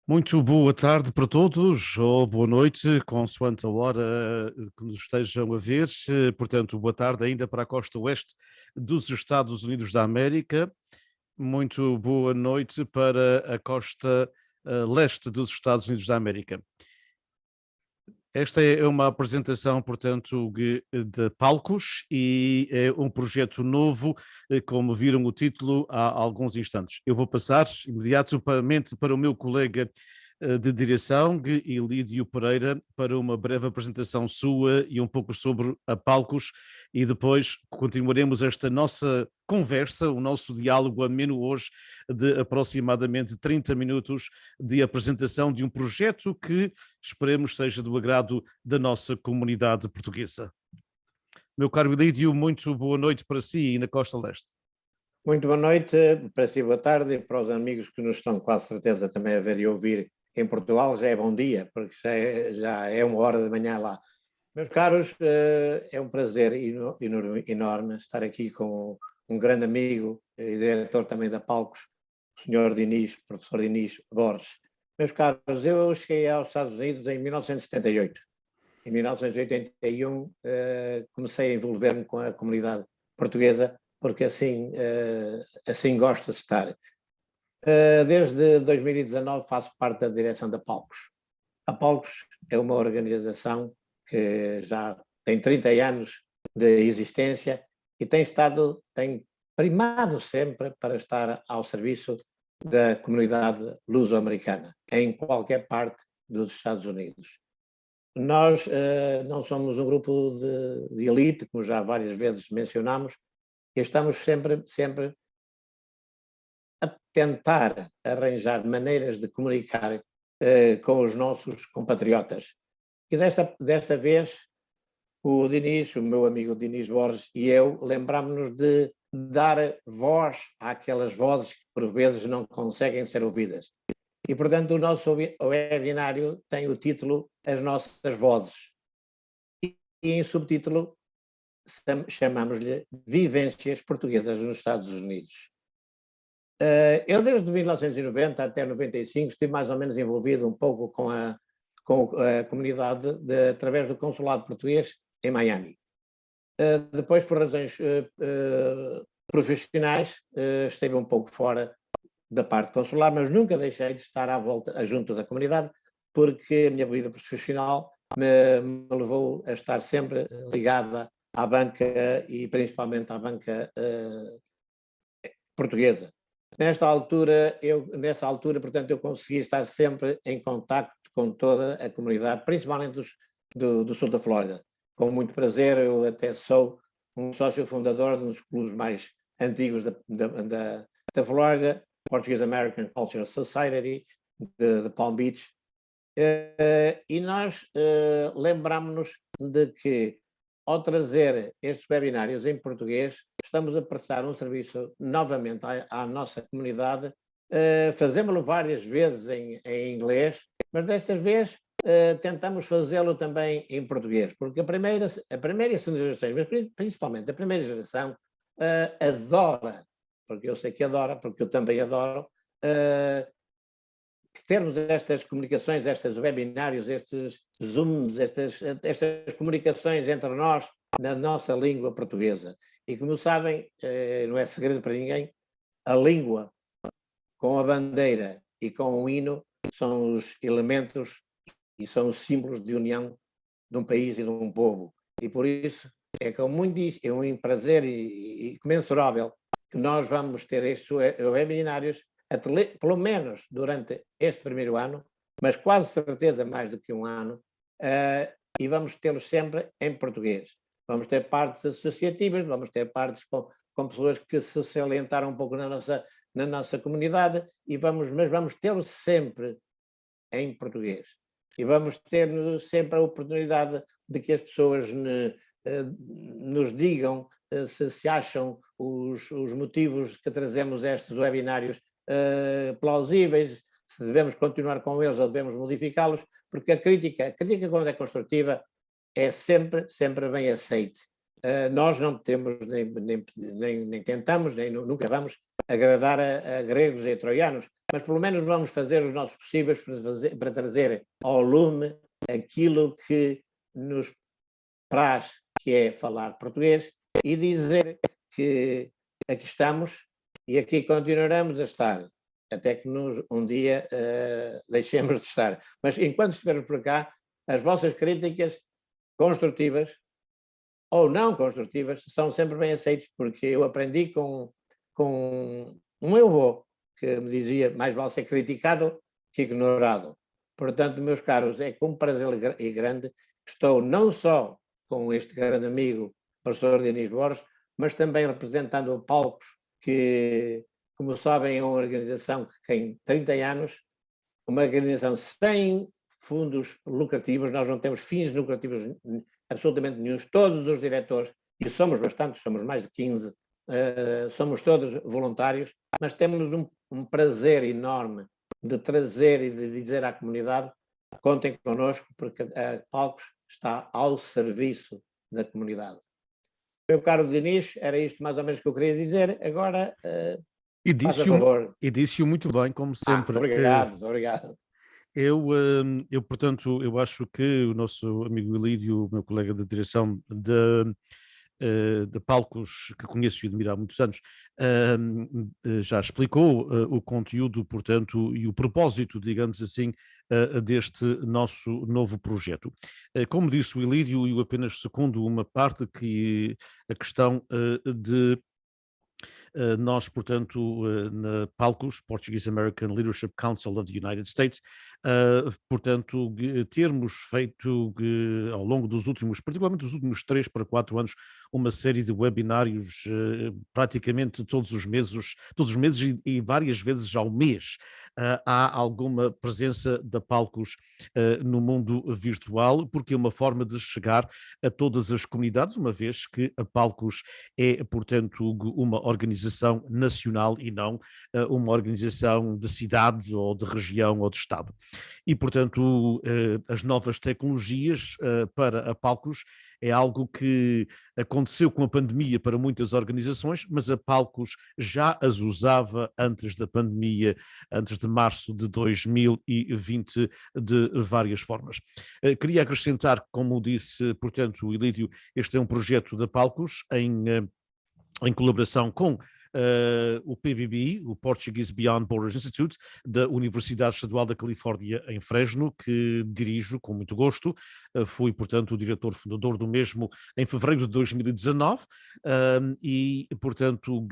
Muito boa tarde para todos, ou boa noite, consoante a hora que nos estejam a ver. Portanto, boa tarde ainda para a costa oeste dos Estados Unidos da América. Muito boa noite para a costa leste dos Estados Unidos da América. Esta é uma apresentação, portanto, de palcos e é um projeto novo, como viram o título há alguns instantes. Eu vou passar imediatamente para o meu colega de direção, Ilídio Pereira, para uma breve apresentação sua e um pouco sobre a palcos, e depois continuaremos esta nossa conversa, o nosso diálogo ameno hoje, de aproximadamente 30 minutos de apresentação de um projeto que esperemos seja do agrado da nossa comunidade portuguesa. Meu caro Ilídio, muito boa noite para si e na Costa Leste. Muito boa noite, para si boa tarde e para os amigos que nos estão com a certeza também a ver e ouvir em Portugal, já é bom dia, porque já é 1 hora da manhã lá. Meus caros, é um prazer enorme estar aqui com um grande amigo e diretor também da Palcos, o senhor Dinis, professor Dinis Borges. Meus caros, eu cheguei aos Estados Unidos em 1978. Em 1981 comecei a envolver-me com a comunidade portuguesa, porque assim gosto de estar. Desde 2019 faço parte da direção da Palcos. A Palcos é uma organização que já tem 30 anos de existência e tem primado sempre para estar ao serviço da comunidade luso-americana, em qualquer parte dos Estados Unidos. Nós não somos um grupo de elite, como já várias vezes mencionamos, e estamos sempre a tentar arranjar maneiras de comunicar com os nossos compatriotas. E desta vez, o Dinis, o meu amigo Dinis Borges e eu, lembrámos-nos de dar voz àquelas vozes que por vezes não conseguem ser ouvidas. E, portanto, o nosso webinário tem o título As Nossas Vozes. E em subtítulo chamamos-lhe Vivências Portuguesas nos Estados Unidos. Eu desde 1990 até 95 estive mais ou menos envolvido um pouco com a comunidade através do consulado português em Miami. Depois, por razões profissionais, esteve um pouco fora da parte consular, mas nunca deixei de estar junto da comunidade, porque a minha vida profissional me levou a estar sempre ligada à banca e principalmente à banca portuguesa. Nessa altura, portanto, eu consegui estar sempre em contacto com toda a comunidade, principalmente do sul da Flórida. Com muito prazer, eu até sou um sócio fundador de um dos clubes mais antigos da Flórida, Portuguese American Cultural Society, de Palm Beach. E nós lembrámos-nos de que, ao trazer estes webinários em português, estamos a prestar um serviço novamente à nossa comunidade. Fazemos-lo várias vezes em inglês, mas desta vez tentamos fazê-lo também em português, porque a primeira e a segunda geração, mas principalmente a primeira geração, adora, porque eu sei que adora, porque eu também adoro, termos estas comunicações, estes webinários, estes Zooms, estas comunicações entre nós na nossa língua portuguesa. E como sabem, não é segredo para ninguém, a língua com a bandeira e com o hino são os elementos e são os símbolos de união de um país e de um povo. E por isso é um prazer e comensurável que nós vamos ter estes webinários pelo menos durante este primeiro ano, mas quase certeza mais do que um ano, e vamos tê-los sempre em português. Vamos ter partes associativas, vamos ter partes com pessoas que se salientaram um pouco na nossa comunidade, mas vamos tê-los sempre em português. E vamos ter sempre a oportunidade de que as pessoas nos digam se acham os motivos que trazemos estes webinários plausíveis, se devemos continuar com eles ou devemos modificá-los, porque a crítica quando é construtiva é sempre bem aceite. nós não temos, nem tentamos, nem nunca vamos agradar a gregos e a troianos, mas pelo menos vamos fazer os nossos possíveis para trazer ao lume aquilo que nos praz, que é falar português, e dizer que aqui estamos e aqui continuaremos a estar, até que um dia deixemos de estar. Mas enquanto estivermos por cá, as vossas críticas construtivas ou não construtivas são sempre bem aceitas, porque eu aprendi com um meu avô que me dizia: mais vale ser criticado que ignorado. Portanto, meus caros, é com prazer e grande que estou não só com este grande amigo, professor Diniz Borges, mas também representando o Palcos, que, como sabem, é uma organização que tem 30 anos, uma organização sem fundos lucrativos. Nós não temos fins lucrativos absolutamente nenhums. Todos os diretores, e somos bastantes, somos mais de 15, somos todos voluntários, mas temos um prazer enorme de trazer e de dizer à comunidade: contem connosco, porque a Palcos está ao serviço da comunidade. Meu caro Diniz, era isto mais ou menos que eu queria dizer. Agora, faça favor. E disse-o muito bem, como sempre. Obrigado. Portanto, eu acho que o nosso amigo Elídio, o meu colega de direção de Palcos, que conheço e admiro há muitos anos, já explicou o conteúdo, portanto, e o propósito, digamos assim, deste nosso novo projeto. Como disse o Elídio, eu apenas secundo uma parte, que a questão de nós, portanto, na Palcos, Portuguese American Leadership Council of the United States, portanto, termos feito ao longo dos últimos, particularmente dos últimos 3 para 4 anos, uma série de webinários praticamente todos os meses e várias vezes ao mês. Há alguma presença da Palcos no mundo virtual, porque é uma forma de chegar a todas as comunidades, uma vez que a Palcos é, portanto, uma organização nacional e não uma organização de cidade ou de região ou de estado. E, portanto, as novas tecnologias para a Palcos é algo que aconteceu com a pandemia para muitas organizações, mas a Palcos já as usava antes da pandemia, antes de março de 2020, de várias formas. Queria acrescentar, como disse, portanto, o Elídio, este é um projeto da Palcos em colaboração com o PBB, o Portuguese Beyond Borders Institute, da Universidade Estadual da Califórnia em Fresno, que dirijo com muito gosto. Fui, portanto, o diretor fundador do mesmo em fevereiro de 2019 e, portanto,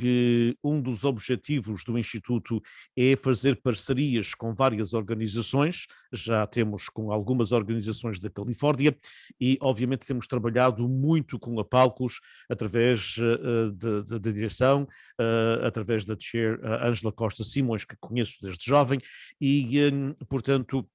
um dos objetivos do Instituto é fazer parcerias com várias organizações. Já temos com algumas organizações da Califórnia e, obviamente, temos trabalhado muito com a Palcos através da direção, através da Chair Ângela Costa Simões, que conheço desde jovem, e, portanto,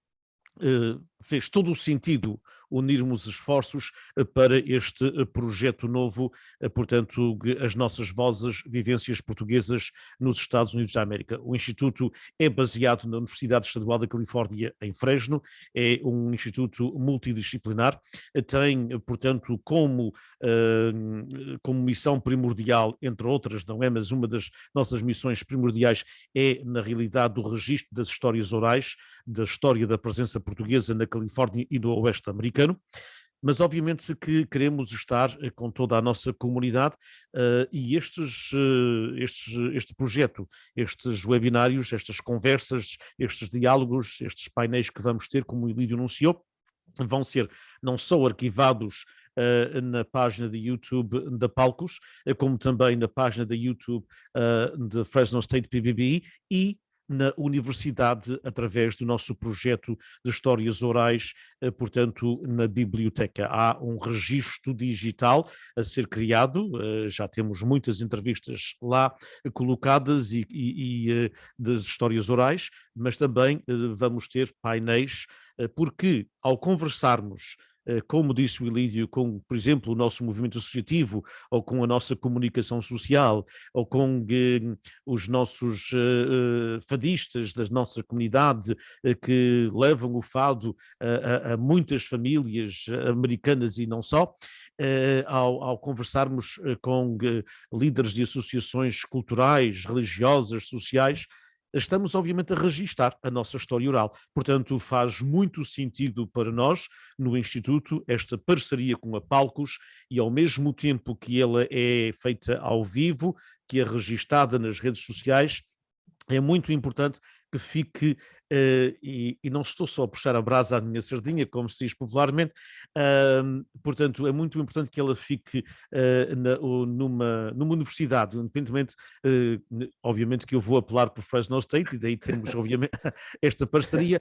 fez todo o sentido unirmos esforços para este projeto novo, portanto, as nossas vozes, vivências portuguesas nos Estados Unidos da América. O Instituto é baseado na Universidade Estadual da Califórnia em Fresno, é um instituto multidisciplinar, tem, portanto, como missão primordial, entre outras, não é, mas uma das nossas missões primordiais é, na realidade, o registro das histórias orais, da história da presença portuguesa na Califórnia e no Oeste americano, mas obviamente que queremos estar com toda a nossa comunidade e este projeto, estes webinários, estas conversas, estes diálogos, estes painéis que vamos ter, como o Elídio anunciou, vão ser não só arquivados na página de YouTube da Palcos, como também na página da YouTube de Fresno State PBB e na universidade, através do nosso projeto de histórias orais, portanto, na biblioteca. Há um registro digital a ser criado, já temos muitas entrevistas lá colocadas e das histórias orais, mas também vamos ter painéis, porque ao conversarmos, como disse o Elídio, com, por exemplo, o nosso movimento associativo, ou com a nossa comunicação social, ou com os nossos fadistas da nossa comunidade, que levam o fado a muitas famílias americanas e não só, ao conversarmos com líderes de associações culturais, religiosas, sociais, estamos obviamente a registar a nossa história oral. Portanto, faz muito sentido para nós, no Instituto, esta parceria com a Palcos e ao mesmo tempo que ela é feita ao vivo, que é registada nas redes sociais, é muito importante que fique, e não estou só a puxar a brasa à minha sardinha, como se diz popularmente, portanto, é muito importante que ela fique numa universidade, independentemente, obviamente que eu vou apelar por Fresno State, e daí temos, obviamente, esta parceria,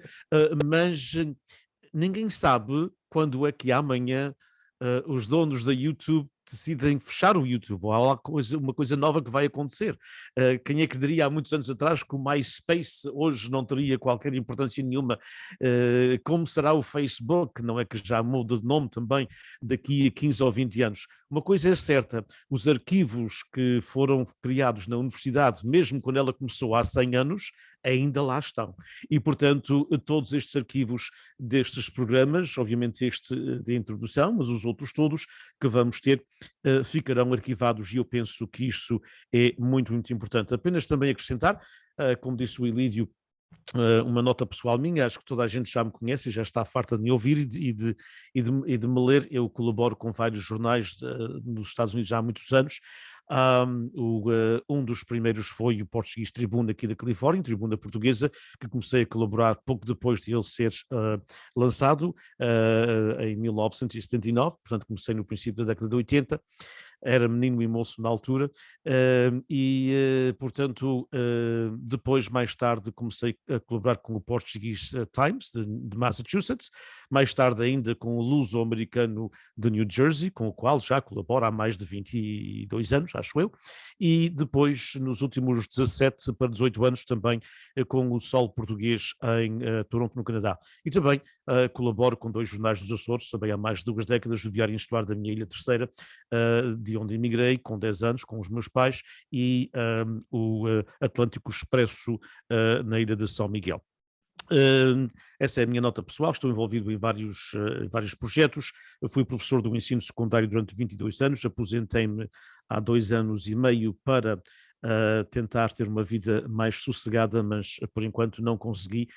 mas ninguém sabe quando é que amanhã os donos da YouTube decidem fechar o YouTube, ou há uma coisa nova que vai acontecer. Quem é que diria há muitos anos atrás que o MySpace hoje não teria qualquer importância nenhuma? Como será o Facebook? Não é que já muda de nome também daqui a 15 ou 20 anos? Uma coisa é certa, os arquivos que foram criados na universidade, mesmo quando ela começou há 100 anos, ainda lá estão. E, portanto, todos estes arquivos destes programas, obviamente este de introdução, mas os outros todos que vamos ter, ficarão arquivados, e eu penso que isso é muito, muito importante. Apenas também acrescentar, como disse o Ilídio, uma nota pessoal minha, acho que toda a gente já me conhece e já está farta de me ouvir e de me ler. Eu colaboro com vários jornais nos Estados Unidos já há muitos anos. Um dos primeiros foi o Português Tribuna aqui da Califórnia, Tribuna Portuguesa, que comecei a colaborar pouco depois de ele ser lançado, em 1979, portanto comecei no princípio da década de 80, era menino e moço na altura, portanto, depois, mais tarde, comecei a colaborar com o Portuguese Times, de Massachusetts, mais tarde ainda com o Luso-Americano de New Jersey, com o qual já colaboro há mais de 22 anos, acho eu, e depois, nos últimos 17 para 18 anos, também com o Sol Português em Toronto, no Canadá. E também colaboro com 2 jornais dos Açores, também há mais de 2 décadas, o Diário Insular da minha Ilha Terceira, de onde emigrei com 10 anos, com os meus pais, e o Atlântico Expresso na ilha de São Miguel. Essa é a minha nota pessoal, estou envolvido em vários projetos. Eu fui professor do ensino secundário durante 22 anos, aposentei-me há 2 anos e meio para tentar ter uma vida mais sossegada, mas por enquanto não consegui.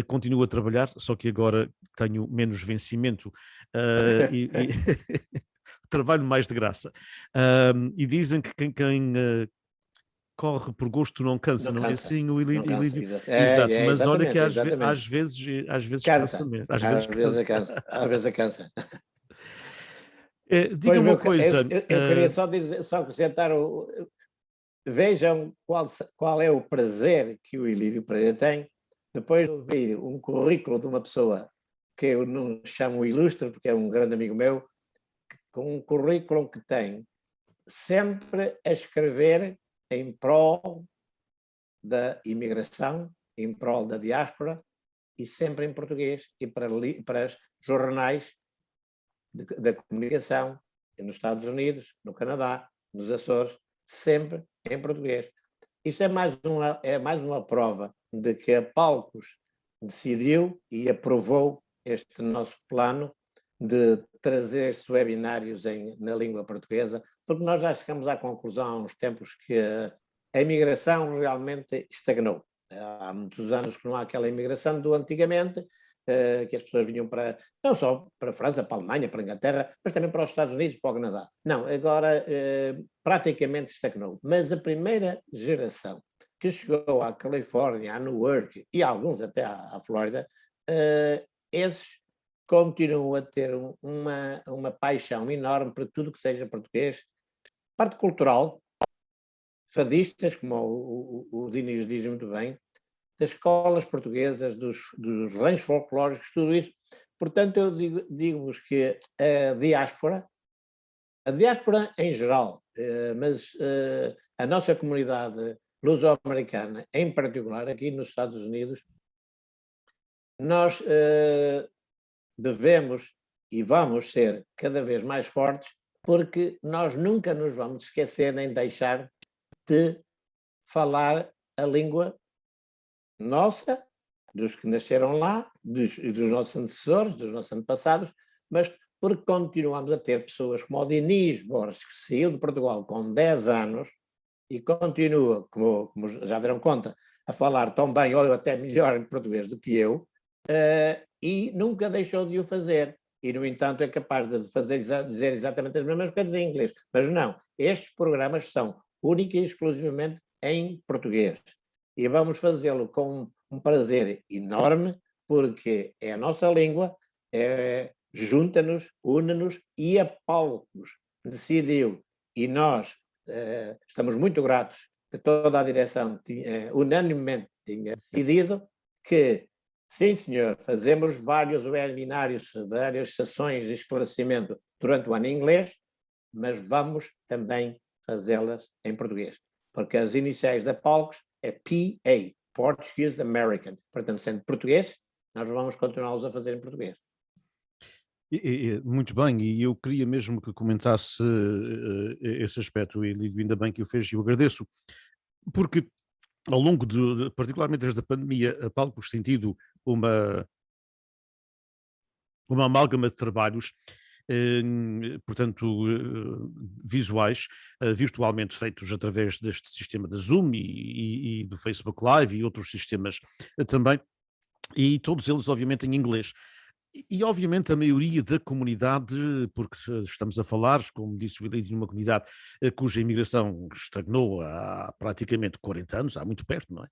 Continuo a trabalhar, só que agora tenho menos vencimento e trabalho mais de graça. E dizem que quem corre por gosto não cansa, não é assim o não cansa, Ilídio? exato. Exato, mas olha que Exatamente. às vezes cansa Cansa, mesmo, às vezes cansa. às vezes cansa. Diga Pois, uma coisa, eu queria só acrescentar, vejam qual é o prazer que o Ilírio Pereira tem depois de ouvir um currículo de uma pessoa que eu não chamo ilustre, porque é um grande amigo meu, com um currículo que tem sempre a escrever em prol da imigração, em prol da diáspora, e sempre em português, e para os jornais da comunicação nos Estados Unidos, no Canadá, nos Açores, sempre em português. Isso é mais uma prova de que a Palcos decidiu e aprovou este nosso plano de trazer estes webinários na língua portuguesa, porque nós já chegamos à conclusão há uns tempos que a imigração realmente estagnou. Há muitos anos que não há aquela imigração do antigamente, que as pessoas vinham não só para a França, para a Alemanha, para a Inglaterra, mas também para os Estados Unidos, para o Canadá. Não, agora praticamente estagnou. Mas a primeira geração que chegou à Califórnia, a Newark e alguns até à Flórida, esses continuam a ter uma paixão enorme para tudo que seja português. Parte cultural, fadistas, como o Dinis diz muito bem, das escolas portuguesas, dos ranchos folclóricos, tudo isso. Portanto, eu digo-vos que a diáspora em geral, mas a nossa comunidade luso-americana, em particular, aqui nos Estados Unidos, nós devemos e vamos ser cada vez mais fortes, porque nós nunca nos vamos esquecer nem deixar de falar a língua nossa, dos que nasceram lá, dos nossos antecessores, dos nossos antepassados, mas porque continuamos a ter pessoas como o Dinis Borges, que saiu de Portugal com 10 anos e continua, como já deram conta, a falar tão bem ou até melhor em português do que eu, e nunca deixou de o fazer. E, no entanto, é capaz de dizer exatamente as mesmas coisas em inglês. Mas não, estes programas são única e exclusivamente em português. E vamos fazê-lo com um prazer enorme, porque é a nossa língua, junta-nos, une-nos, e a Palcos decidiu, e nós estamos muito gratos que toda a direção unanimemente tinha decidido que, sim senhor, fazemos vários webinários, várias sessões de esclarecimento durante o ano em inglês, mas vamos também fazê-las em português, porque as iniciais da Palcos é PA, Portuguese American, portanto, sendo português, nós vamos continuá-los a fazer em português. Muito bem, e eu queria mesmo que comentasse esse aspecto, e ainda bem que o fez, e eu agradeço, porque ao longo particularmente desde a pandemia, a Palcos tem tido uma amálgama de trabalhos, portanto, visuais, virtualmente feitos através deste sistema da Zoom e do Facebook Live e outros sistemas também, e todos eles obviamente em inglês. E, obviamente, a maioria da comunidade, porque estamos a falar, como disse o Elidio, de uma comunidade cuja imigração estagnou há praticamente 40 anos, há muito perto, não é?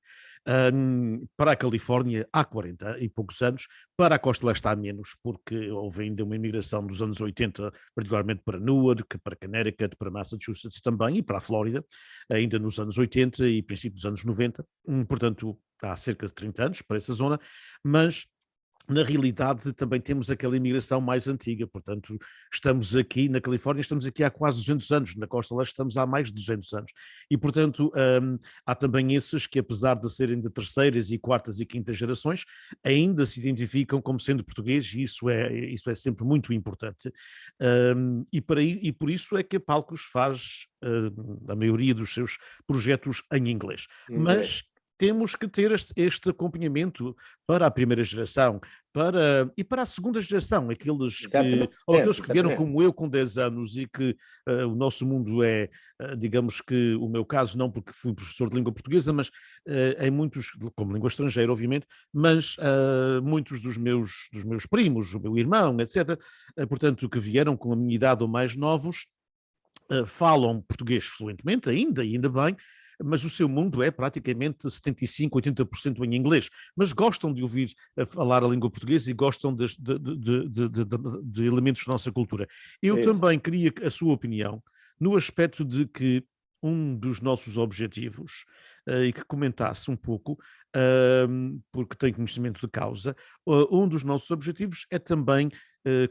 Para a Califórnia há 40 e poucos anos, para a Costa Leste há menos, porque houve ainda uma imigração dos anos 80, particularmente para Newark, para Connecticut, para Massachusetts também, e para a Flórida, ainda nos anos 80 e princípio dos anos 90, portanto, há cerca de 30 anos para essa zona, mas na realidade também temos aquela imigração mais antiga, portanto estamos aqui na Califórnia, estamos aqui há quase 200 anos, na Costa Leste estamos há mais de 200 anos, e portanto há também esses que, apesar de serem de terceiras e quartas e quintas gerações, ainda se identificam como sendo portugueses, e isso é sempre muito importante, e por isso é que a Palcos faz a maioria dos seus projetos em inglês, mas temos que ter este acompanhamento para a primeira geração, e para a segunda geração, aqueles que vieram como eu com 10 anos e que o nosso mundo digamos que o meu caso não porque fui professor de língua portuguesa, mas em muitos, como língua estrangeira obviamente, mas muitos dos meus primos, o meu irmão, etc., portanto que vieram com a minha idade ou mais novos, falam português fluentemente ainda, e ainda bem, mas o seu mundo é praticamente 75%, 80% em inglês, mas gostam de ouvir falar a língua portuguesa e gostam de elementos da nossa cultura. Eu também queria a sua opinião no aspecto de que um dos nossos objetivos, e que comentasse um pouco, porque tem conhecimento de causa, um dos nossos objetivos é também,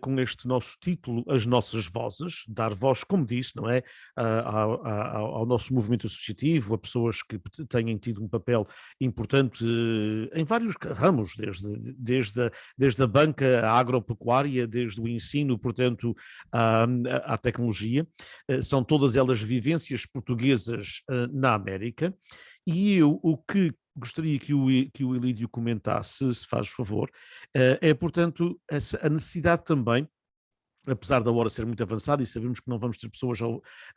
com este nosso título, As Nossas Vozes, dar voz, como disse, não é, ao nosso movimento associativo, a pessoas que têm tido um papel importante em vários ramos, desde a banca, à agropecuária, desde o ensino, portanto, à tecnologia. São todas elas vivências portuguesas na América, e eu o que gostaria que o Elidio comentasse, se faz favor, é, portanto, a necessidade também, apesar da hora ser muito avançada e sabemos que não vamos ter pessoas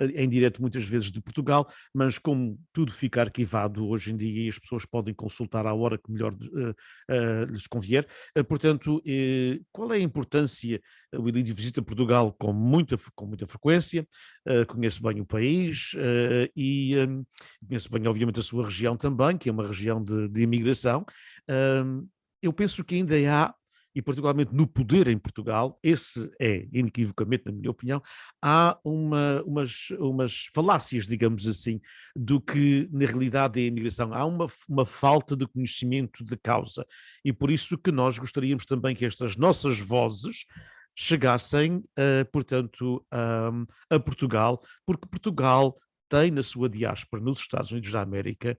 em direto muitas vezes de Portugal, mas como tudo fica arquivado hoje em dia e as pessoas podem consultar à hora que melhor lhes convier, portanto, qual é a importância? O Elidio visita Portugal com muita frequência, conhece bem o país e conhece bem, obviamente, a sua região também, que é uma região de imigração. Eu penso que ainda há, e particularmente no poder em Portugal, esse é, inequivocamente, na minha opinião, há umas falácias, digamos assim, do que na realidade é a imigração. Há uma falta de conhecimento de causa, e por isso que nós gostaríamos também que estas nossas vozes chegassem, portanto, a Portugal, porque Portugal tem na sua diáspora, nos Estados Unidos da América,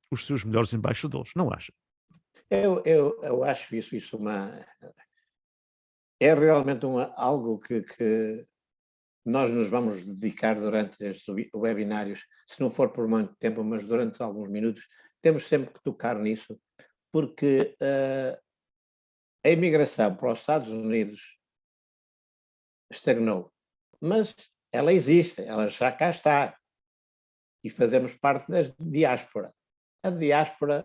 os seus melhores embaixadores, não acha? Eu acho isso é realmente algo que nós nos vamos dedicar durante estes webinários, se não for por muito tempo, mas durante alguns minutos, temos sempre que tocar nisso, porque a imigração para os Estados Unidos estagnou. Mas ela existe, ela já cá está. E fazemos parte da diáspora. A diáspora,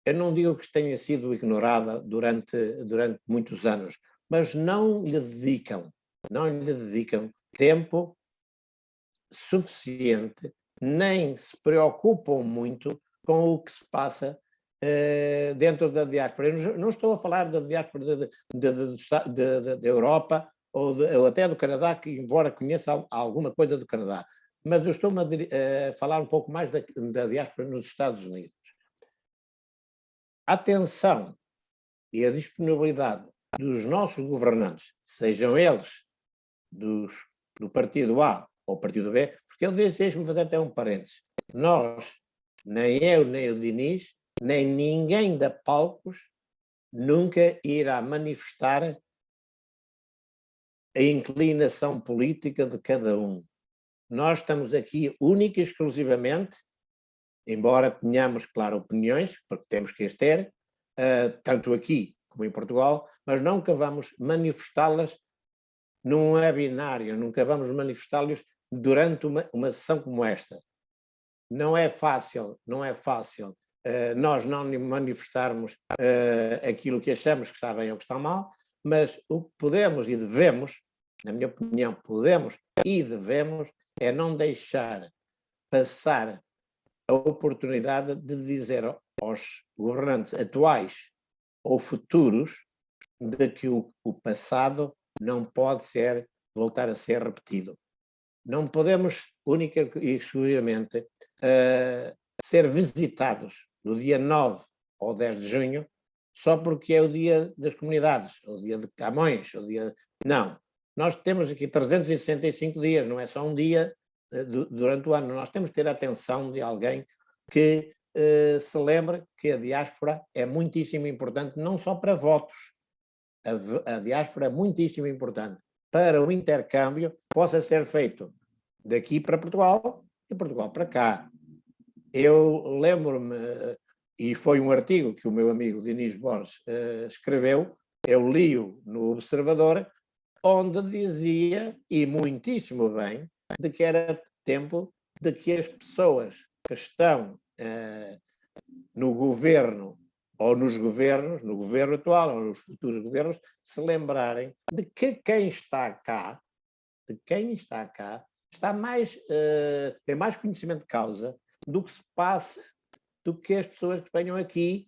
eu não digo que tenha sido ignorada durante muitos anos, mas não lhe dedicam tempo suficiente, nem se preocupam muito com o que se passa dentro da diáspora. Eu não estou a falar da diáspora da Europa ou até do Canadá, que embora conheça alguma coisa do Canadá, mas eu estou a falar um pouco mais da diáspora nos Estados Unidos. A atenção e a disponibilidade dos nossos governantes, sejam eles do partido A ou partido B, porque eu deixo-me fazer até um parênteses. Nós, nem eu, nem o Diniz, nem ninguém da Palcos nunca irá manifestar a inclinação política de cada um. Nós estamos aqui única e exclusivamente, embora tenhamos, claro, opiniões, porque temos que as ter, tanto aqui como em Portugal, mas nunca vamos manifestá-las num webinário, nunca vamos manifestá-las durante uma sessão como esta. Não é fácil nós não manifestarmos aquilo que achamos que está bem ou que está mal, mas o que podemos e devemos, na minha opinião, podemos e devemos, é não deixar passar a oportunidade de dizer aos governantes atuais ou futuros de que o passado não pode voltar a ser repetido. Não podemos, única e exclusivamente, ser visitados no dia 9 ou 10 de junho só porque é o dia das comunidades, ou o dia de Camões, ou o dia... Não. Nós temos aqui 365 dias, não é só um dia durante o ano. Nós temos que ter a atenção de alguém que se lembre que a diáspora é muitíssimo importante, não só para votos. A diáspora é muitíssimo importante para o intercâmbio possa ser feito daqui para Portugal e Portugal para cá. Eu lembro-me, e foi um artigo que o meu amigo Diniz Borges escreveu, eu li-o no Observador, onde dizia, e muitíssimo bem, de que era tempo de que as pessoas que estão no governo ou nos governos, no governo atual ou nos futuros governos, se lembrarem de que quem está cá, está mais, tem mais conhecimento de causa do que se passa, do que as pessoas que venham aqui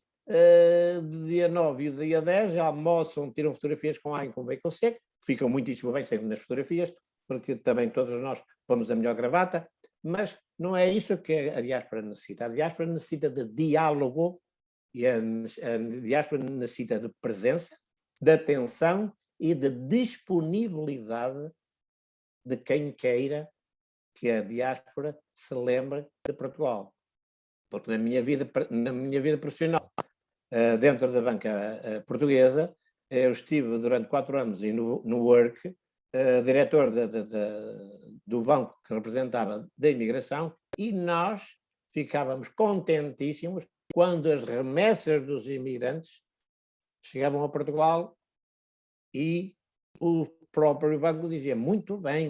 do dia 9 e do dia 10, já almoçam, tiram fotografias com A e com B com C, ficam muitíssimo bem sempre nas fotografias, porque também todos nós pomos a melhor gravata, mas não é isso que a diáspora necessita. A diáspora necessita de diálogo e a diáspora necessita de presença, de atenção e de disponibilidade de quem queira que a diáspora se lembre de Portugal. Porque na minha vida profissional, dentro da banca portuguesa, eu estive durante 4 anos no Work, diretor do banco que representava da imigração, e nós ficávamos contentíssimos quando as remessas dos imigrantes chegavam a Portugal e o próprio banco dizia, muito bem,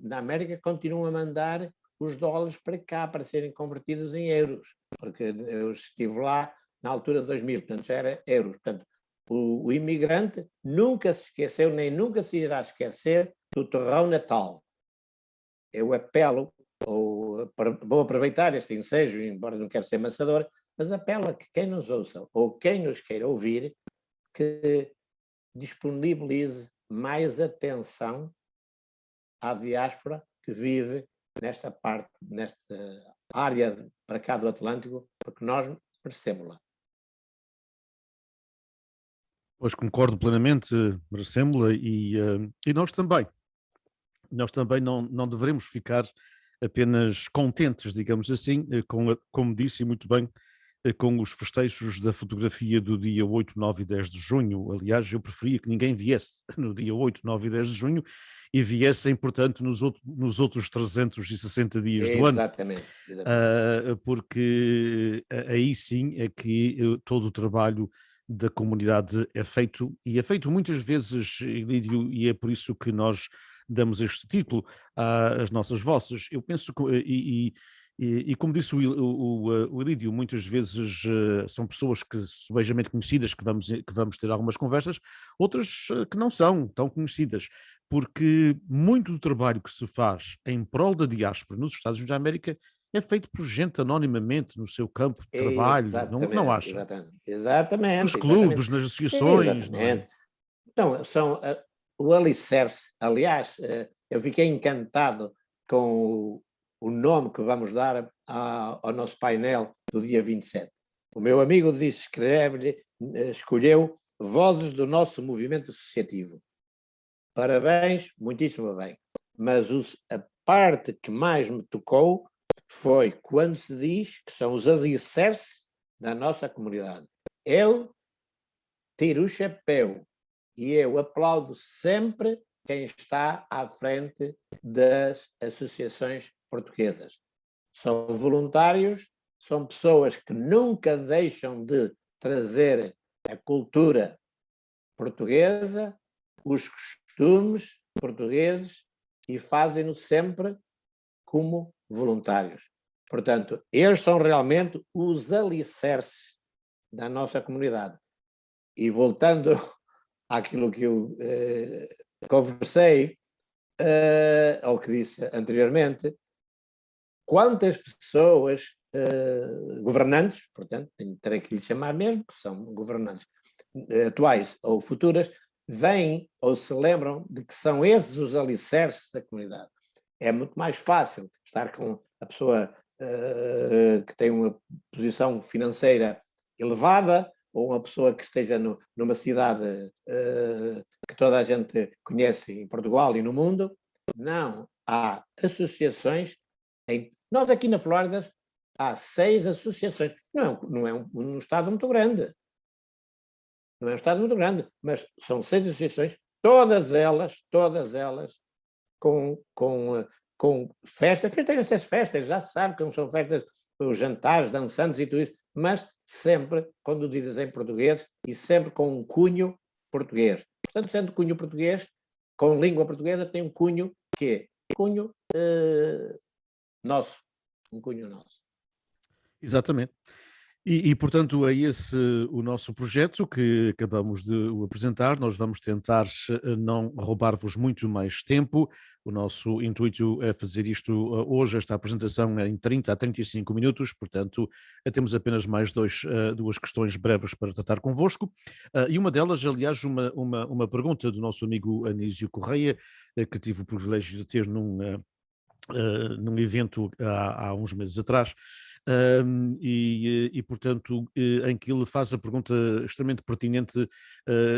na América continuam a mandar os dólares para cá, para serem convertidos em euros, porque eu estive lá na altura de 2000, portanto já era euros. Portanto, o imigrante nunca se esqueceu, nem nunca se irá esquecer do terrão natal. Eu apelo, vou aproveitar este ensejo, embora não quero ser amassador, mas apelo a que quem nos ouça, ou quem nos queira ouvir, que disponibilize mais atenção à diáspora que vive nesta área para cá do Atlântico, porque nós merecemos-la. Pois concordo plenamente, merecemos-la e nós também. Nós também não devemos ficar apenas contentes, digamos assim, como disse muito bem, com os festejos da fotografia do dia 8, 9 e 10 de junho. Aliás, eu preferia que ninguém viesse no dia 8, 9 e 10 de junho e viessem, portanto, nos outros 360 dias do ano. Exatamente. Porque aí sim é que todo o trabalho da comunidade é feito, e é feito muitas vezes, Lídio, e é por isso que nós damos este título às nossas vozes. Eu penso que, e como disse o Elídio, muitas vezes são pessoas que subejamente conhecidas, que vamos ter algumas conversas, outras que não são tão conhecidas, porque muito do trabalho que se faz em prol da diáspora nos Estados Unidos da América é feito por gente anonimamente no seu campo de trabalho, não Exatamente, acham? exatamente, Nos exatamente, exatamente, clubes, nas associações, não é? exatamente. Então, são o alicerce. Aliás, eu fiquei encantado com o nome que vamos dar ao nosso painel do dia 27. O meu amigo disse, escolheu Vozes do Nosso Movimento Associativo. Parabéns, muitíssimo bem. Mas a parte que mais me tocou foi quando se diz que são os alicerces da nossa comunidade. Eu tiro o chapéu e eu aplaudo sempre quem está à frente das associações portuguesas. São voluntários, são pessoas que nunca deixam de trazer a cultura portuguesa, os costumes portugueses e fazem-no sempre como voluntários. Portanto, eles são realmente os alicerces da nossa comunidade. E voltando àquilo que eu conversei, ao que disse anteriormente, quantas pessoas governantes, portanto, terei que lhe chamar mesmo, que são governantes atuais ou futuras, vêm ou se lembram de que são esses os alicerces da comunidade. É muito mais fácil estar com a pessoa que tem uma posição financeira elevada, ou uma pessoa que esteja numa cidade que toda a gente conhece em Portugal e no mundo. Não, há associações. Nós aqui na Flórida há 6 associações. Não é um estado muito grande. Não é um estado muito grande, mas são 6 associações, todas elas com festas. Tem essas festas, já se sabe que não são festas, os jantares, dançantes e tudo isso, mas sempre conduzidas em português e sempre com um cunho português. Portanto, sendo cunho português, com língua portuguesa, tem um cunho que é cunho nosso. Um cunho nosso. Exatamente. Portanto, é esse o nosso projeto que acabamos de o apresentar. Nós vamos tentar não roubar-vos muito mais tempo. O nosso intuito é fazer isto hoje, esta apresentação em 30 a 35 minutos, portanto, temos apenas mais duas questões breves para tratar convosco. E uma delas, aliás, uma pergunta do nosso amigo Anísio Correia, que tive o privilégio de ter num evento há uns meses atrás, portanto, em que ele faz a pergunta extremamente pertinente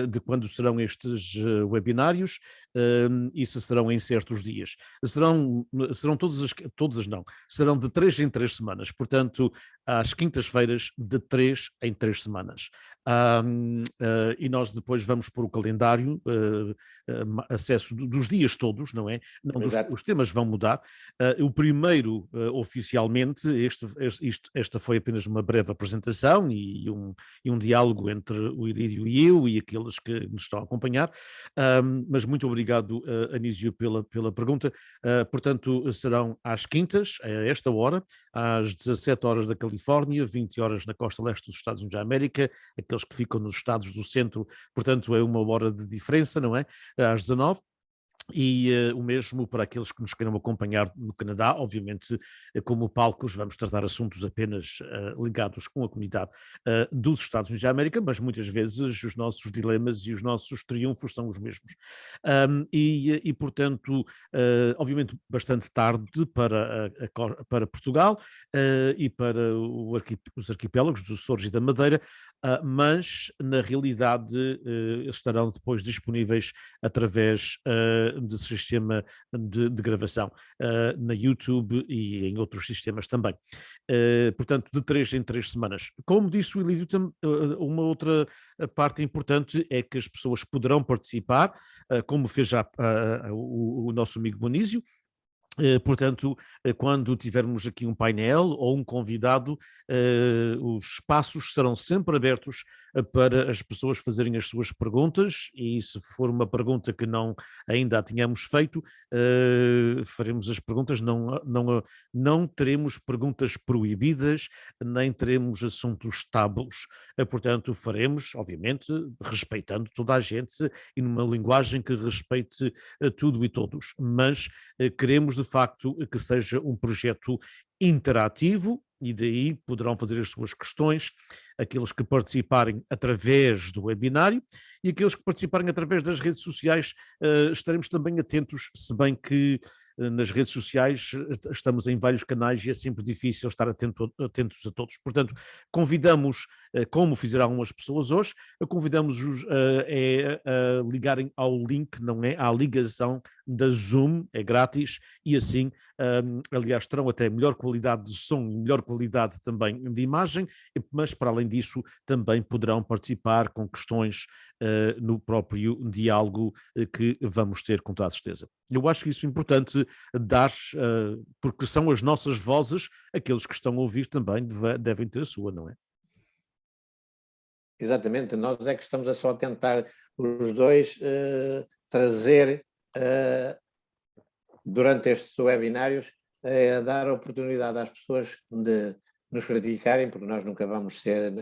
de quando serão estes webinários e se serão em certos dias. Serão todas não, serão de 3 em 3 semanas, portanto, às quintas-feiras, de 3 em 3 semanas. E nós depois vamos pôr o calendário, acesso dos dias todos, não é? Não, os temas vão mudar. O primeiro, oficialmente, esta foi apenas uma breve apresentação e um diálogo entre o Irídio e eu e aqueles que nos estão a acompanhar, mas muito obrigado, Anísio, pela pergunta. Portanto, serão às quintas, a esta hora, às 17 horas da Califórnia, 20 horas na costa leste dos Estados Unidos da América, aqueles que ficam nos estados do centro, portanto é 1 hora de diferença, não é? Às 19. E o mesmo para aqueles que nos queiram acompanhar no Canadá, obviamente, como palcos, vamos tratar assuntos apenas ligados com a comunidade dos Estados Unidos da América, mas muitas vezes os nossos dilemas e os nossos triunfos são os mesmos. Portanto, obviamente, bastante tarde para Portugal e para os arquipélagos dos Açores e da Madeira, mas na realidade estarão depois disponíveis através de sistema de gravação na YouTube e em outros sistemas também. Portanto, de 3 em 3 semanas. Como disse o Elídio, uma outra parte importante é que as pessoas poderão participar, como fez já o nosso amigo Bonísio. Portanto, quando tivermos aqui um painel ou um convidado, os espaços serão sempre abertos para as pessoas fazerem as suas perguntas, e se for uma pergunta que não ainda a tínhamos feito, faremos as perguntas, não teremos perguntas proibidas, nem teremos assuntos tabus. Portanto, faremos, obviamente, respeitando toda a gente e numa linguagem que respeite tudo e todos, mas queremos de facto que seja um projeto interativo e daí poderão fazer as suas questões aqueles que participarem através do webinário e aqueles que participarem através das redes sociais. Estaremos também atentos, se bem que nas redes sociais estamos em vários canais e é sempre difícil estar atentos a todos. Portanto, convidamos, como fizeram algumas pessoas hoje, convidamos-os a ligarem ao link, não é? À ligação da Zoom, é grátis, e assim, aliás, terão até melhor qualidade de som e melhor qualidade também de imagem, mas para além disso também poderão participar com questões no próprio diálogo que vamos ter, com toda a certeza. Eu acho que isso é importante dar, porque são as nossas vozes, aqueles que estão a ouvir também devem ter a sua, não é? Exatamente, nós é que estamos a só tentar os dois trazer durante estes webinários a dar oportunidade às pessoas de nos criticarem, porque nós nunca vamos ser,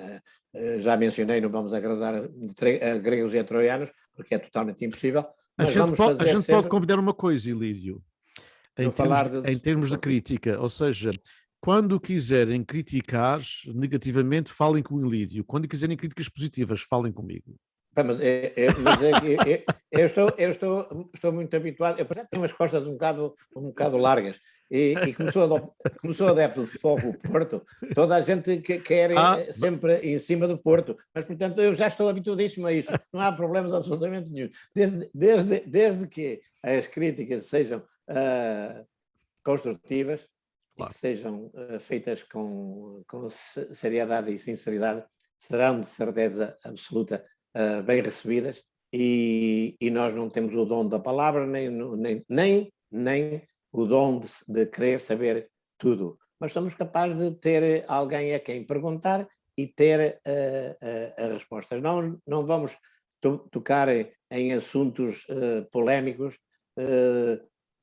já mencionei, não vamos agradar a gregos e a troianos, porque é totalmente impossível. Mas a gente pode combinar uma coisa, Ilírio, em termos de crítica, ou seja, quando quiserem criticar negativamente, falem com o Ilírio. Quando quiserem críticas positivas, falem comigo. Eu estou muito habituado, eu tenho umas costas um bocado largas, e como sou adepto de Fogo Porto, toda a gente quer sempre em cima do Porto, mas portanto eu já estou habituadíssimo a isso, não há problemas absolutamente nenhum, desde que as críticas sejam construtivas, claro, e que sejam feitas com seriedade e sinceridade, serão de certeza absoluta bem recebidas, e nós não temos o dom da palavra, nem o dom de querer saber tudo, mas somos capazes de ter alguém a quem perguntar e ter as respostas. Não vamos tocar em assuntos polémicos,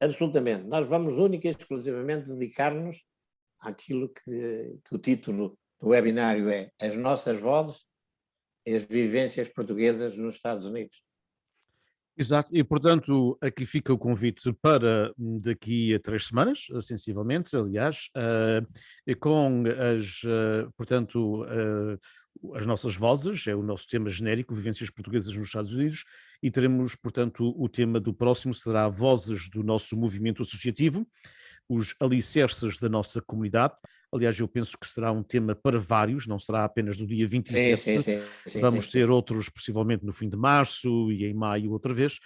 absolutamente. Nós vamos única e exclusivamente dedicar-nos àquilo que o título do webinário é As Nossas Vozes, as vivências portuguesas nos Estados Unidos. Exato, e portanto aqui fica o convite para daqui a 3 semanas, sensivelmente, aliás, com portanto, as nossas vozes, é o nosso tema genérico, Vivências Portuguesas nos Estados Unidos, e teremos, portanto, o tema do próximo será Vozes do nosso movimento associativo, os alicerces da nossa comunidade. Aliás, eu penso que será um tema para vários, não será apenas do dia 27, vamos ter outros possivelmente no fim de março e em maio outra vez,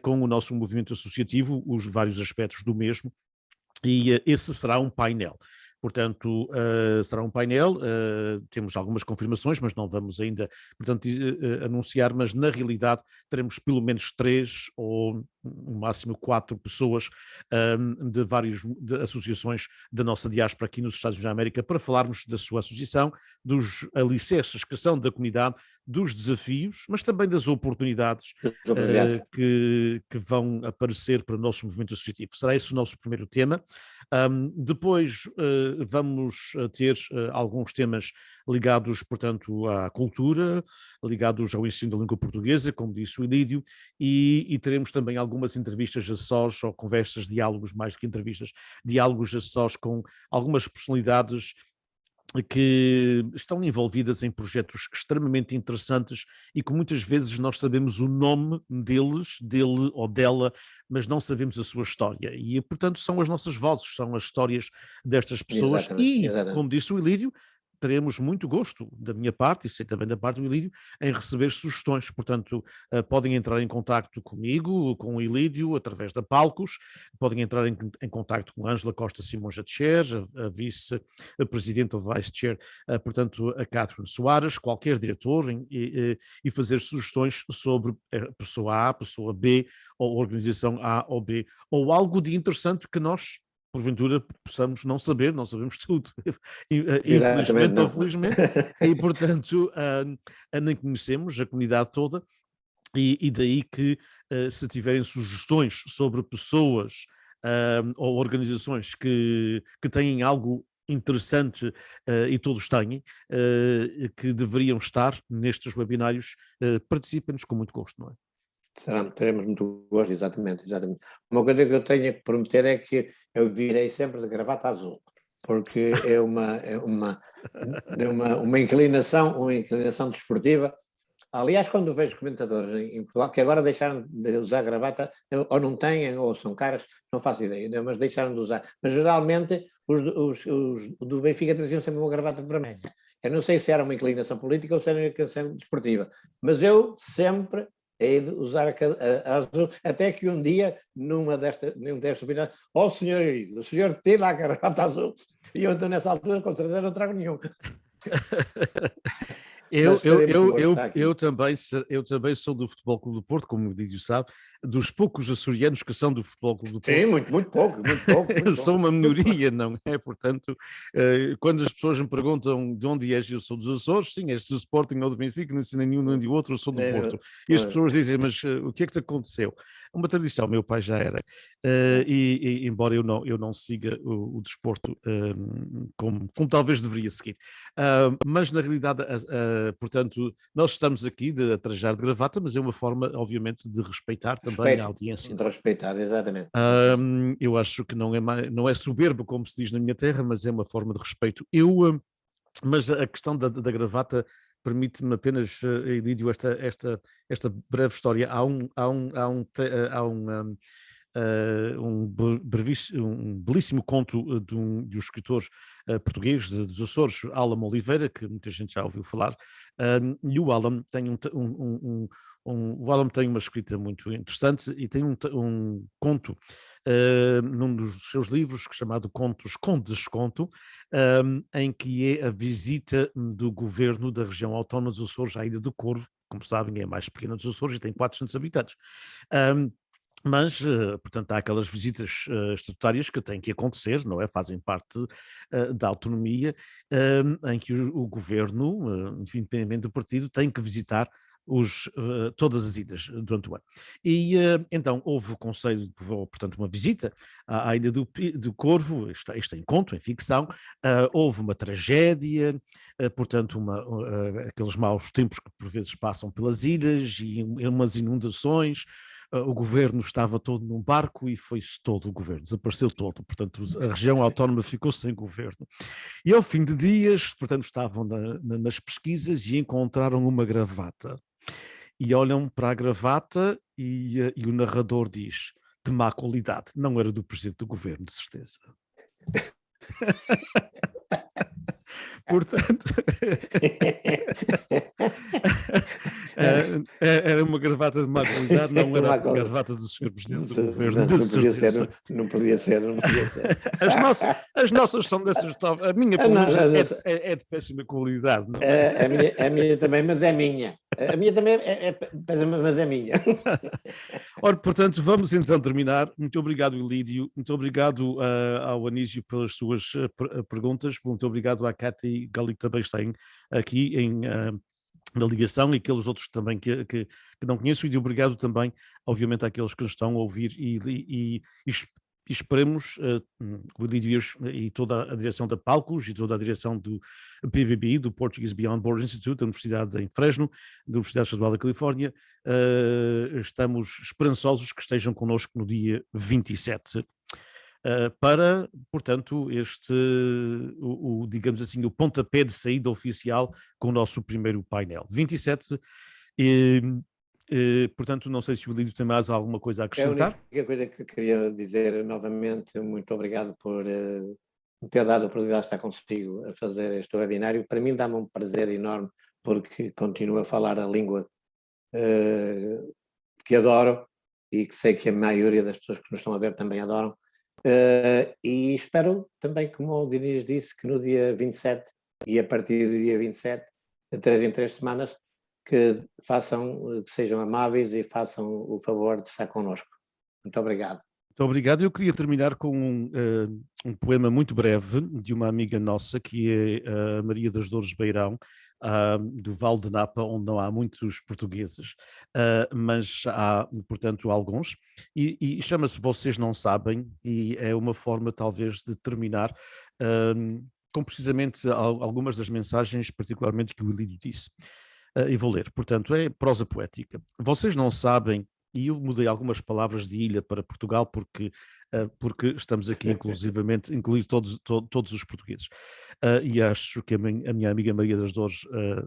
com o nosso movimento associativo, os vários aspectos do mesmo, e esse será um painel. Portanto, será um painel, temos algumas confirmações, mas não vamos ainda, portanto, anunciar, mas na realidade teremos pelo menos 3 ou no máximo 4 pessoas de várias associações da nossa diáspora aqui nos Estados Unidos da América para falarmos da sua associação, dos alicerces que são da comunidade, dos desafios, mas também das oportunidades que vão aparecer para o nosso movimento associativo. Será esse o nosso primeiro tema. Depois vamos ter alguns temas ligados, portanto, à cultura, ligados ao ensino da língua portuguesa, como disse o Ilídio, e teremos também algumas entrevistas a sós, ou conversas, diálogos, mais do que entrevistas, diálogos a sós com algumas personalidades que estão envolvidas em projetos extremamente interessantes e que muitas vezes nós sabemos o nome deles, dele ou dela, mas não sabemos a sua história. E, portanto, são as nossas vozes, são as histórias destas pessoas. Exatamente. Como disse o Ilírio, teremos muito gosto da minha parte, e sei também da parte do Ilídio, em receber sugestões. Portanto, podem entrar em contacto comigo, com o Ilídio, através da Palcos, podem entrar em contacto com a Ângela Costa Simões Chair, a vice-presidente ou vice-chair, portanto, a Catherine Soares, qualquer diretor, e fazer sugestões sobre a pessoa A, a pessoa B, ou a organização A ou B, ou algo de interessante que nós porventura possamos não saber, não sabemos tudo, Exatamente, infelizmente ou não. felizmente, e portanto nem conhecemos a comunidade toda, e daí que se tiverem sugestões sobre pessoas ou organizações que têm algo interessante e todos têm, que deveriam estar nestes webinários, participem-nos com muito gosto, não é? Teremos muito gosto, exatamente, exatamente. Uma coisa que eu tenho que prometer é que eu virei sempre de gravata azul, porque uma inclinação desportiva. Aliás, quando vejo comentadores em Portugal que agora deixaram de usar gravata, ou não têm, ou são caras, não faço ideia, né, mas deixaram de usar. Mas geralmente os do Benfica traziam sempre uma gravata vermelha. Eu não sei se era uma inclinação política ou se era uma inclinação desportiva, mas eu sempre hei de usar a azul, até que um dia, num destas opiniões, senhor Irido, o senhor tira a gravata azul, e eu então nessa altura com certeza não trago nenhum. Eu, Mas eu, teremos eu, gosto de eu, estar aqui. eu também sou do Futebol Clube do Porto, como o Dídio sabe, dos poucos açorianos que são do Futebol Clube do Sim, Porto. muito pouco, muito pouco, Eu muito sou pouco. uma minoria, não é? Portanto, quando as pessoas me perguntam de onde és, eu sou dos Açores, sim, és do Sporting ou do Benfica, não sei nenhum nem do outro, eu sou do Porto. E as pessoas dizem, mas o que é que te aconteceu? Uma tradição, meu pai já era. Embora eu não siga o desporto como talvez deveria seguir. Mas na realidade, portanto, nós estamos aqui a trajar de gravata, mas é uma forma, obviamente, de respeitar também a Respeito, audiência, de não é? respeitar, exatamente. Exatamente. Eu acho que não é soberbo, como se diz na minha terra, mas é uma forma de respeito. Mas a questão da gravata permite-me apenas, Lídio, esta breve história. Um belíssimo conto de um escritor português dos Açores, Álamo Oliveira, que muita gente já ouviu falar, e o Álamo tem o Álamo tem uma escrita muito interessante e tem um conto num dos seus livros, chamado Contos com Desconto, em que é a visita do governo da região autónoma dos Açores à Ilha do Corvo. Como sabem, é a mais pequena dos Açores e tem 400 habitantes. Mas, portanto, há aquelas visitas estatutárias que têm que acontecer, não é? Fazem parte da autonomia, em que o governo, independentemente do partido, tem que visitar todas as ilhas durante o ano. E então houve o conselho, portanto, uma visita à Ilha do Corvo, isto é em conto, em ficção, houve uma tragédia, portanto, aqueles maus tempos que por vezes passam pelas ilhas e umas inundações. O governo estava todo num barco e foi-se todo o governo, desapareceu todo, portanto a região autónoma ficou sem governo. E ao fim de dias, portanto estavam nas pesquisas e encontraram uma gravata. E olham para a gravata e o narrador diz, de má qualidade, não era do presidente do governo, de certeza. Portanto, era uma gravata de má qualidade, não era a gravata do senhor presidente do governo, de Não podia ser, certeza. não podia ser, não podia ser. As nossas são dessas, a minha pelo menos é de péssima qualidade, não é? A minha também, mas é minha. A minha também mas é minha. Ora, portanto, vamos então terminar. Muito obrigado, Ilídio. Muito obrigado ao Anísio pelas suas perguntas. Muito obrigado à Cátia Gali, que também está aqui na ligação, e aqueles outros também que não conheço. E obrigado também, obviamente, àqueles que nos estão a ouvir e esperemos, o Ilídio e toda a direção da Palcos e toda a direção do PBB, do Portuguese Beyond Borders Institute, da Universidade em Fresno, da Universidade Estadual da Califórnia, estamos esperançosos que estejam connosco no dia 27, para, portanto, digamos assim, o pontapé de saída oficial com o nosso primeiro painel. 27, portanto, não sei se o Lídio tem mais alguma coisa a acrescentar. A única coisa que eu queria dizer novamente, muito obrigado por me ter dado a oportunidade de estar consigo a fazer este webinário. Para mim dá-me um prazer enorme, porque continuo a falar a língua que adoro e que sei que a maioria das pessoas que nos estão a ver também adoram. E espero também, como o Diniz disse, que no dia 27 e a partir do dia 27, de 3 em 3 semanas, que sejam amáveis e façam o favor de estar connosco. Muito obrigado. Muito obrigado. Eu queria terminar com um poema muito breve de uma amiga nossa, que é a Maria das Dores Beirão, do Val de Napa, onde não há muitos portugueses, mas há, portanto, alguns, e chama-se Vocês Não Sabem, e é uma forma, talvez, de terminar com precisamente algumas das mensagens, particularmente que o Elídio disse. E vou ler, portanto, é prosa poética. Vocês não sabem, e eu mudei algumas palavras de ilha para Portugal porque estamos aqui inclusivamente, incluir todos os portugueses. E acho que a minha amiga Maria das Dores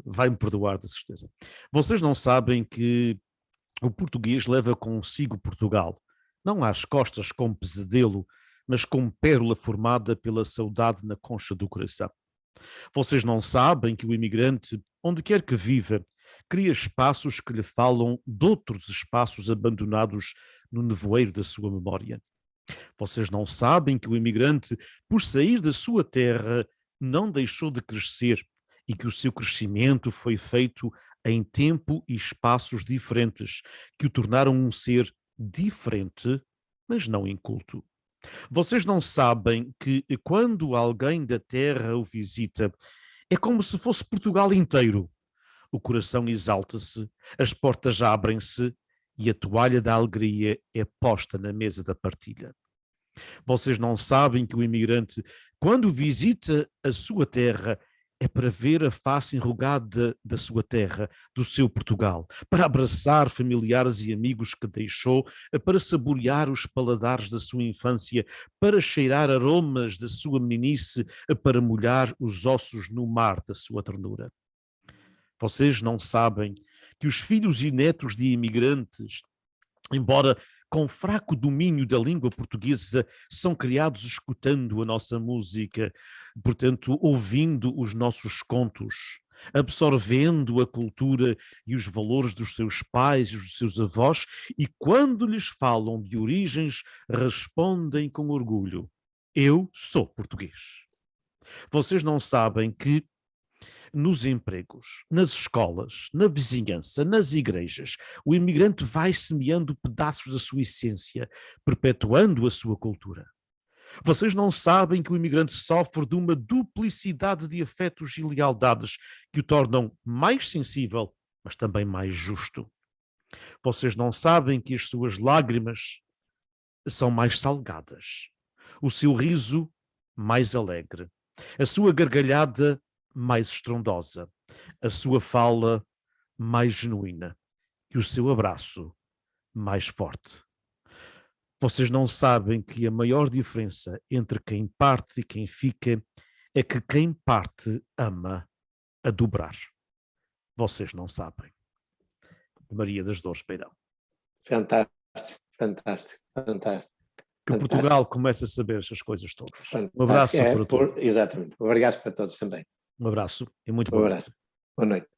vai-me perdoar, de certeza. Vocês não sabem que o português leva consigo Portugal, não às costas como pesadelo, mas como pérola formada pela saudade na concha do coração. Vocês não sabem que o imigrante, onde quer que viva, cria espaços que lhe falam de outros espaços abandonados no nevoeiro da sua memória. Vocês não sabem que o imigrante, por sair da sua terra, não deixou de crescer e que o seu crescimento foi feito em tempo e espaços diferentes, que o tornaram um ser diferente, mas não inculto. Vocês não sabem que quando alguém da terra o visita, é como se fosse Portugal inteiro. O coração exalta-se, as portas abrem-se e a toalha da alegria é posta na mesa da partilha. Vocês não sabem que o imigrante, quando visita a sua terra, é para ver a face enrugada da sua terra, do seu Portugal, para abraçar familiares e amigos que deixou, para saborear os paladares da sua infância, para cheirar aromas da sua meninice, para molhar os ossos no mar da sua ternura. Vocês não sabem que os filhos e netos de imigrantes, embora com fraco domínio da língua portuguesa, são criados escutando a nossa música, portanto, ouvindo os nossos contos, absorvendo a cultura e os valores dos seus pais e dos seus avós, e quando lhes falam de origens, respondem com orgulho: eu sou português. Vocês não sabem que nos empregos, nas escolas, na vizinhança, nas igrejas, o imigrante vai semeando pedaços da sua essência, perpetuando a sua cultura. Vocês não sabem que o imigrante sofre de uma duplicidade de afetos e lealdades que o tornam mais sensível, mas também mais justo. Vocês não sabem que as suas lágrimas são mais salgadas, o seu riso mais alegre, a sua gargalhada mais estrondosa, a sua fala mais genuína e o seu abraço mais forte. Vocês não sabem que a maior diferença entre quem parte e quem fica é que quem parte ama a dobrar. Vocês não sabem. Maria das Dores Beirão. Fantástico, fantástico, fantástico. Que Portugal comece a saber estas coisas todas. Fantástico. Um abraço para todos. Exatamente. Obrigado para todos também. Um abraço e muito boa noite. Boa noite.